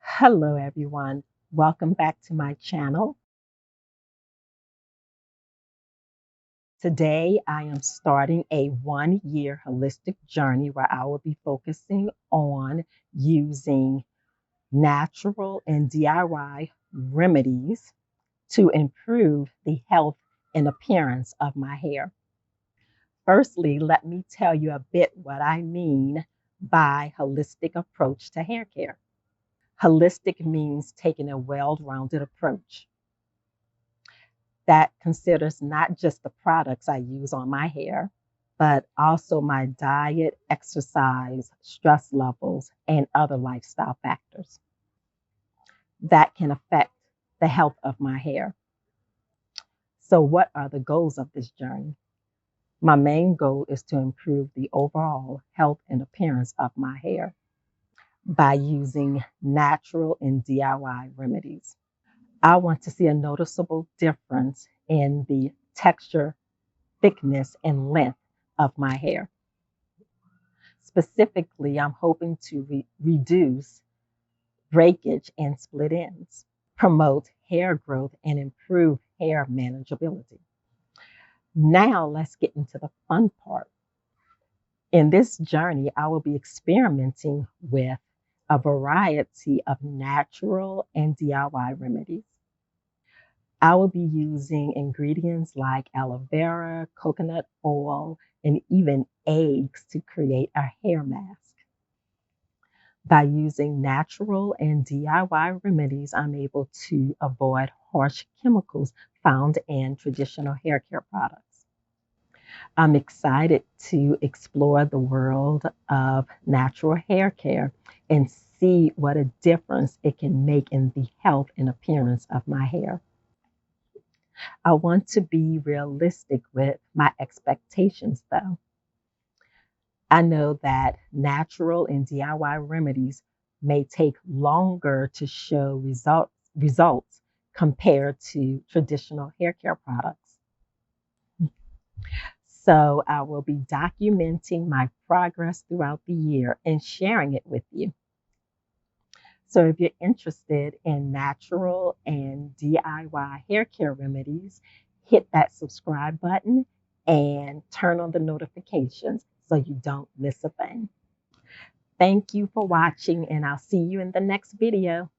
Hello, everyone. Welcome back to my channel. Today, I am starting a 1-year holistic journey where I will be focusing on using natural and DIY remedies to improve the health and appearance of my hair. Firstly, let me tell you a bit what I mean by holistic approach to hair care. Holistic means taking a well-rounded approach that considers not just the products I use on my hair, but also my diet, exercise, stress levels, and other lifestyle factors that can affect the health of my hair. So, what are the goals of this journey? My main goal is to improve the overall health and appearance of my hair by using natural and DIY remedies. I want to see a noticeable difference in the texture, thickness, and length of my hair. Specifically, I'm hoping to reduce breakage and split ends, promote hair growth, and improve hair manageability. Now, let's get into the fun part. In this journey, I will be experimenting with a variety of natural and DIY remedies. I will be using ingredients like aloe vera, coconut oil, and even eggs to create a hair mask. By using natural and DIY remedies, I'm able to avoid harsh chemicals found in traditional hair care products. I'm excited to explore the world of natural hair care and see what a difference it can make in the health and appearance of my hair. I want to be realistic with my expectations, though. I know that natural and DIY remedies may take longer to show results compared to traditional hair care products. So I will be documenting my progress throughout the year and sharing it with you. So if you're interested in natural and DIY hair care remedies, hit that subscribe button and turn on the notifications so you don't miss a thing. Thank you for watching, and I'll see you in the next video.